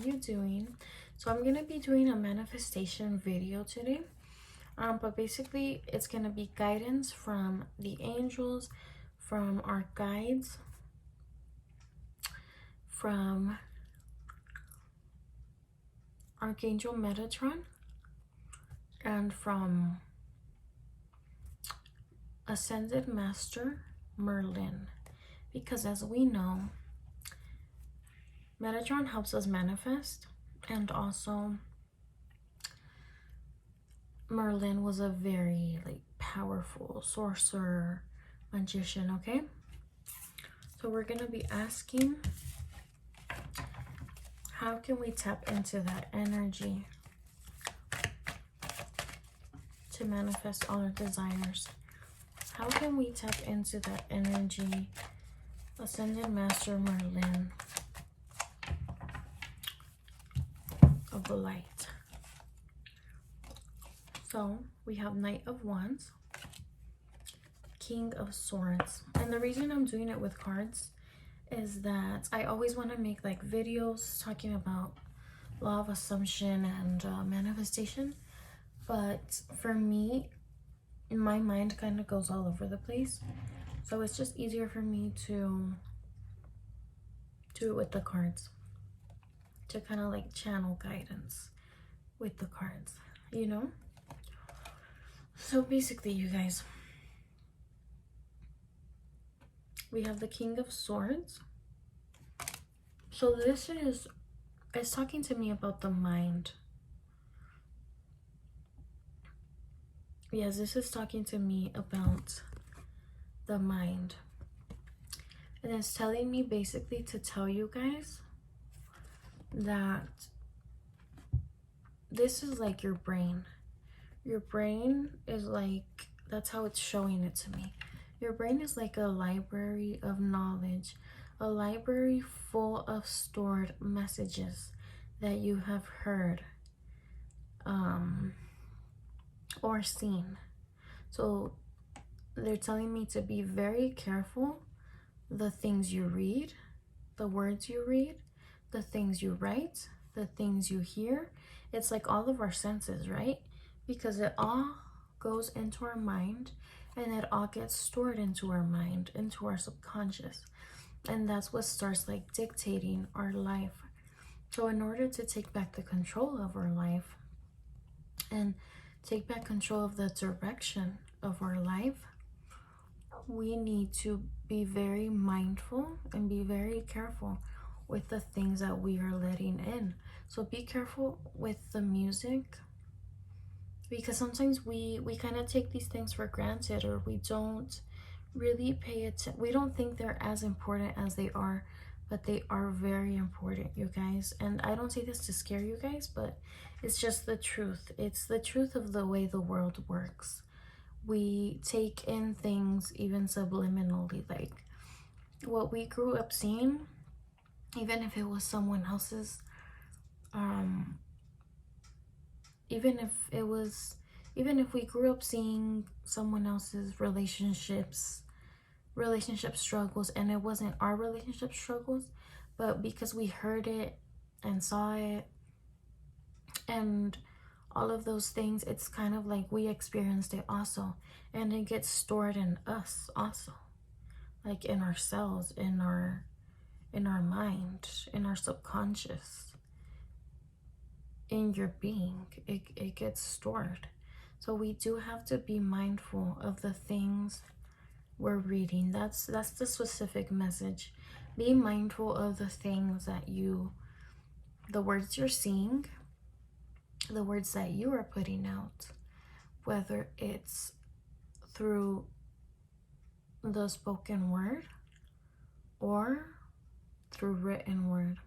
you doing? So I'm gonna be doing a manifestation video today, but basically it's gonna be guidance from the angels, from our guides, from Archangel Metatron, and from Ascended Master Merlin, because as we know, Metatron helps us manifest, and also Merlin was a very powerful sorcerer, magician. Okay, so we're gonna be asking, how can we tap into that energy to manifest all our desires? How can we tap into that energy? Ascended Master Merlin of the light. So we have Knight of Wands, King of Swords. And the reason I'm doing it with cards is that I always want to make videos talking about law of assumption and manifestation. But for me, my mind kind of goes all over the place. So it's just easier for me to do it with the cards, to kind of channel guidance with the cards, you know? So basically, you guys, we have the King of Swords. So this is, it's talking to me about the mind. Yes, this is talking to me about the mind. And it's telling me basically to tell you guys that this is like your brain. Your brain is that's how it's showing it to me. Your brain is like a library of knowledge, a library full of stored messages that you have heard or seen. So they're telling me to be very careful the things you read, the words you read, the things you write, the things you hear. It's like all of our senses, right? Because it all goes into our mind, and it all gets stored into our mind, into our subconscious. And that's what starts dictating our life. So in order to take back the control of our life and take back control of the direction of our life, we need to be very mindful and be very careful with the things that we are letting in. So be careful with the music, because sometimes we kind of take these things for granted, or we don't really pay attention. We don't think they're as important as they are, but they are very important, you guys. And I don't say this to scare you guys, but it's just the truth. It's the truth of the way the world works. We take in things even subliminally, like what we grew up seeing, even if it was someone else's, even if we grew up seeing someone else's relationship struggles, and it wasn't our relationship struggles, but because we heard it and saw it and all of those things, it's kind of like we experienced it also, and it gets stored in us also, like in our cells, in our mind, in our subconscious, in your being. It gets stored. So we do have to be mindful of the things we're reading. That's the specific message. Be mindful of the things that the words you're seeing, the words that you are putting out, whether it's through the spoken word or through written word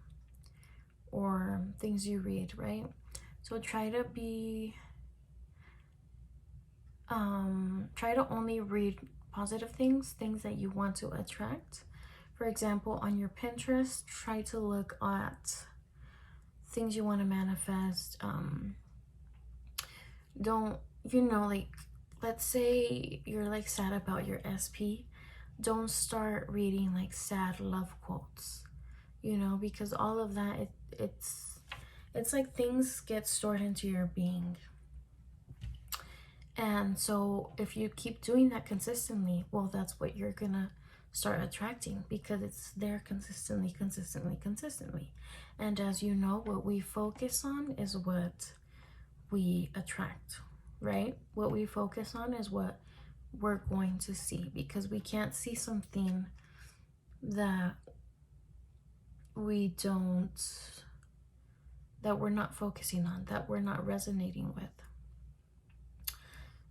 or things you read, right? So try to only read positive things that you want to attract. For example, on your Pinterest, try to look at things you want to manifest. Don't, let's say you're sad about your SP, don't start reading sad love quotes, because all of that, It's like things get stored into your being. And so if you keep doing that consistently, well, that's what you're gonna start attracting, because it's there consistently, consistently, consistently. And as you know, what we focus on is what we attract, right? What we focus on is what we're going to see, because we can't see something that we're not focusing on, that we're not resonating with.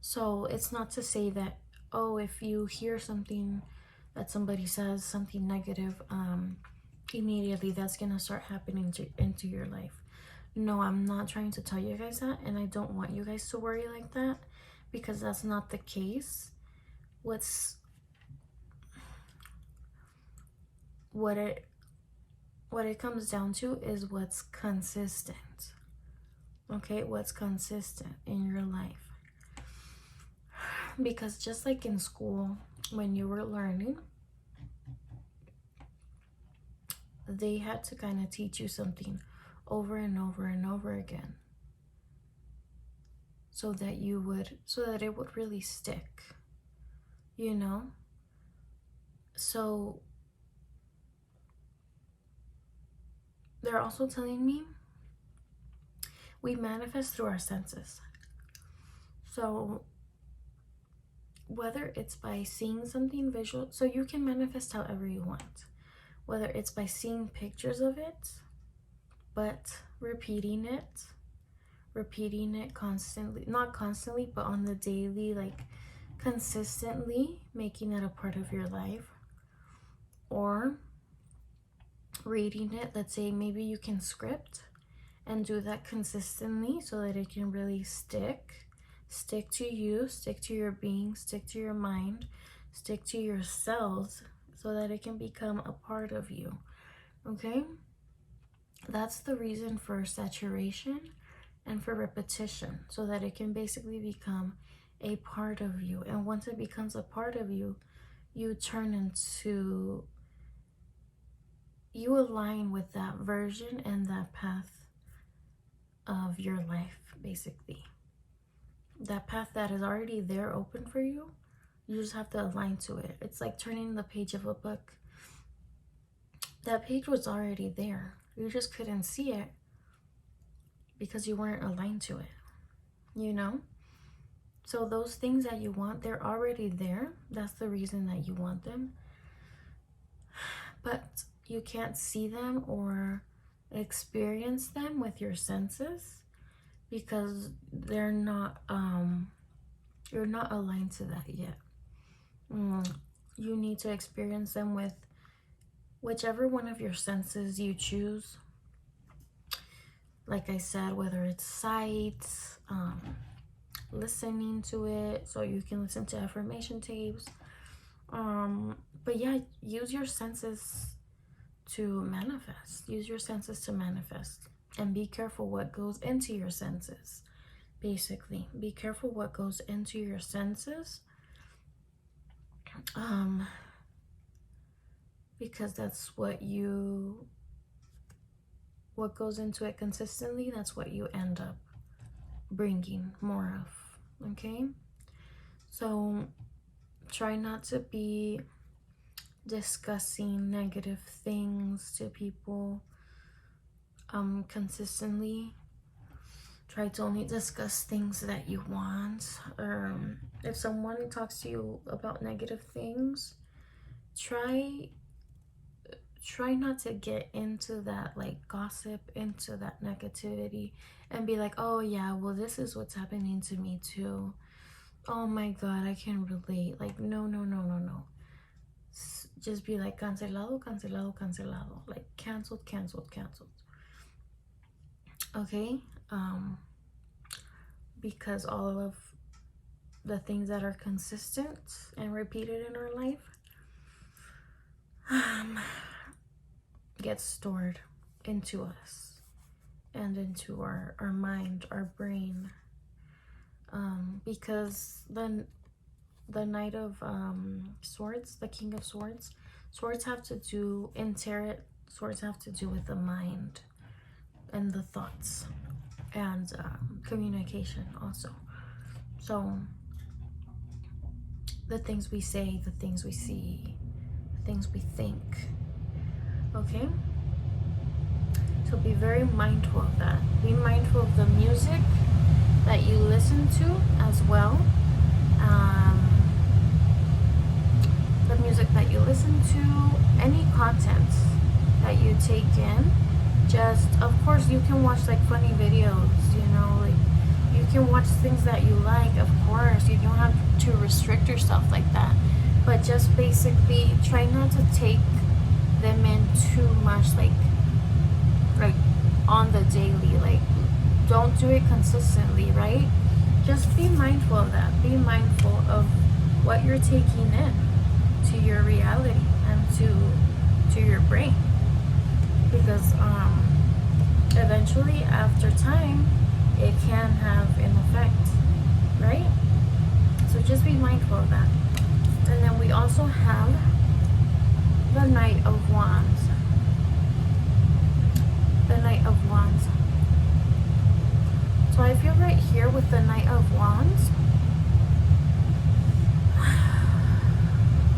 So it's not to say that, oh, if you hear something that somebody says, something negative, immediately that's gonna start happening into your life. No, I'm not trying to tell you guys that, and I don't want you guys to worry like that, because that's not the case. What it comes down to is what's consistent. Okay, what's consistent in your life. Because just like in school, when you were learning, they had to kind of teach you something over and over and over again, so that it would really stick, you know? So they're also telling me we manifest through our senses. So whether it's by seeing something visual, so you can manifest however you want, whether it's by seeing pictures of it, but repeating it constantly, not constantly, but on the daily, like consistently making it a part of your life, or reading it. Let's say maybe you can script and do that consistently so that it can really stick to you, stick to your being, stick to your mind, stick to your cells, so that it can become a part of you. Okay, that's the reason for saturation and for repetition, so that it can basically become a part of you. And once it becomes a part of you, you align with that version and that path of your life, basically. That path that is already there open for you, you just have to align to it. It's like turning the page of a book. That page was already there. You just couldn't see it because you weren't aligned to it, you know? So those things that you want, they're already there. That's the reason that you want them. But you can't see them or experience them with your senses, because they're not you're not aligned to that yet. You need to experience them with whichever one of your senses you choose. Like I said, whether it's sight, listening to it, so you can listen to affirmation tapes, but yeah, use your senses to manifest. Use your senses to manifest. And be careful what goes into your senses. Basically, be careful what goes into your senses, because that's what goes into it consistently, that's what you end up bringing more of. Okay, so try not to be discussing negative things to people consistently. Try to only discuss things that you want. If someone talks to you about negative things, try not to get into that, like gossip, into that negativity, and be like, oh yeah, well, this is what's happening to me too. Oh my god, I can relate. Like, no. Just be like, cancelado, cancelado, cancelado. Like, canceled. Okay? Because all of the things that are consistent and repeated in our life get stored into us and into our mind, our brain. Because then the Knight of Swords, the King of Swords have to do with the mind. and the thoughts, and communication also. So the things we say, the things we see, the things we think. Okay? So be very mindful of that. Be mindful of the music that you listen to as well. The music that you listen to, any content that you take in. Just, of course, you can watch like funny videos, you know, like you can watch things that you like, of course. You don't have to restrict yourself like that. But just basically try not to take them in too much, like on the daily. Like, don't do it consistently, right? Just be mindful of that. Be mindful of what you're taking in to your reality and to your brain, because eventually after time it can have an effect, right? So just be mindful of that. And then we also have the Knight of Wands. The Knight of Wands. So I feel right here with the Knight of Wands,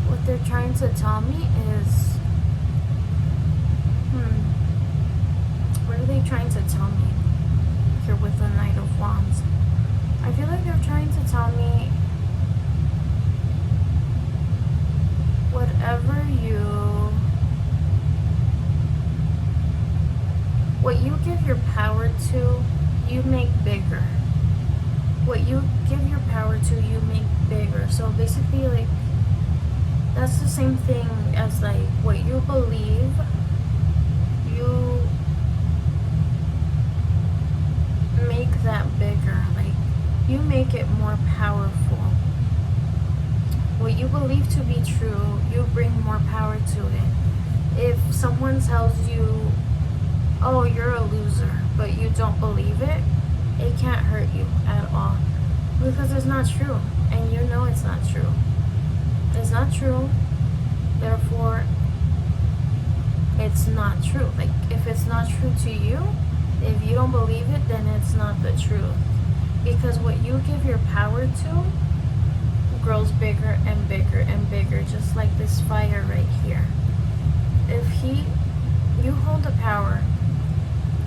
what they're trying to tell me is, what are they trying to tell me here with the Knight of Wands? I feel like they're trying to tell me what you give your power to, you make bigger. What you give your power to, you make bigger. So basically, like, that's the same thing as like what you believe, you make that bigger. Like, you make it more powerful. What you believe to be true, you bring more power to it. If someone tells you, oh, you're a loser, but you don't believe it, it can't hurt you at all, because it's not true, and you know it's not true. It's not true, therefore it's not true. Like, if it's not true to you, if you don't believe it, then it's not the truth, because what you give your power to grows bigger and bigger and bigger, just like this fire right here. If you hold the power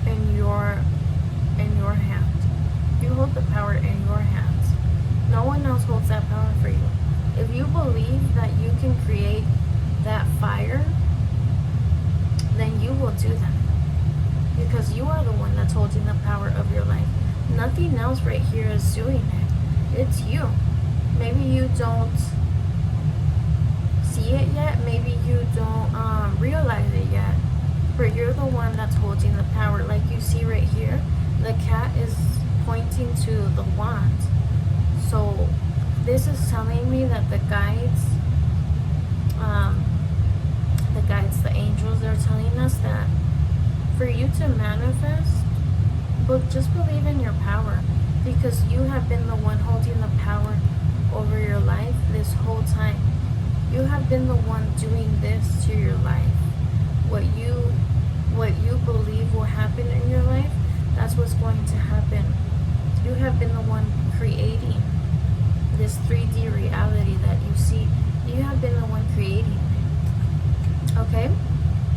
in your hand, you hold the power in your hands. No one else holds that power for you. If you believe that you can create that fire, then you will do that, because you are the one that's holding the power of your life. Nothing else right here is doing it. It's you. Maybe you don't see it yet, maybe you don't realize it yet, but you're the one that's holding the power. Like you see right here, the cat is pointing to the wand. So this is telling me that the guides, the angels, they're telling us that for you to manifest, but just believe in your power, because you have been the one holding the power over your life this whole time. You have been the one doing this to your life. What you believe will happen in your life, that's what's going to happen. You have been the one creating this 3D reality that you see. You have been the one creating it. Okay?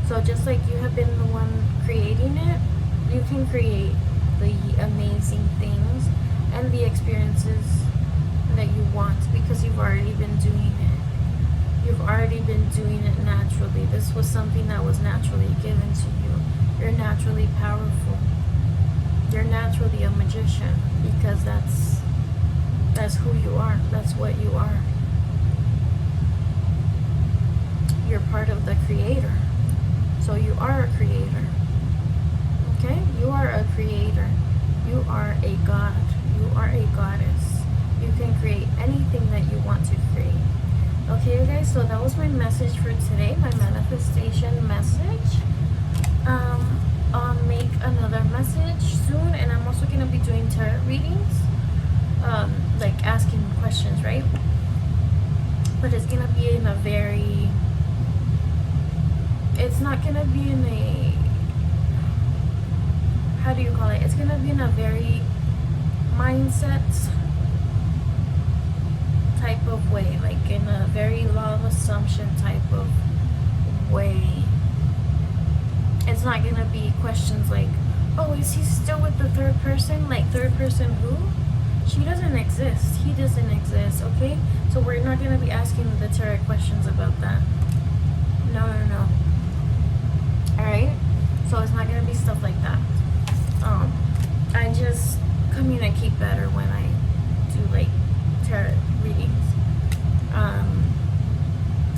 So just like you have been the one creating it, you can create the amazing things and the experiences that you want, because you've already been doing it. You've already been doing it naturally. This was something that was naturally given to you. You're naturally powerful. You're naturally a magician, because that's who you are. That's what you are. You're part of the creator. So you are a creator. Okay? You are a creator. You are a god. You are a goddess. You can create anything that you want to create. Okay, you guys, so that was my message for today, my manifestation message. I'll make another message soon, and I'm also going to be doing tarot readings, like asking questions, right? But it's going to be in a very, it's not going to be in a, how do you call it? It's gonna be in a very mindset type of way, like in a very law of assumption type of way. It's not gonna be questions like, oh, is he still with the third person? Like, third person who? She doesn't exist. He doesn't exist, okay? So we're not gonna be asking the tarot questions about that. No. Alright? So it's not gonna be stuff like that. I just communicate better when I do like tarot readings.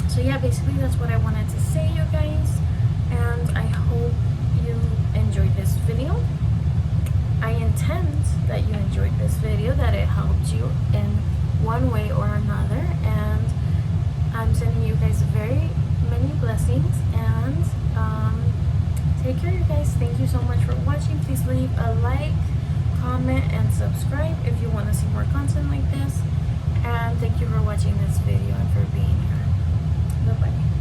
So yeah, basically that's what I wanted to say, you guys, and I hope you enjoyed this video. I intend that you enjoyed this video, that it helped you in one way or another, and I'm sending you guys very many blessings, and take care, you guys. Thank you so much for watching. Please leave a like, comment, and subscribe if you want to see more content like this, and thank you for watching this video and for being here. Bye bye.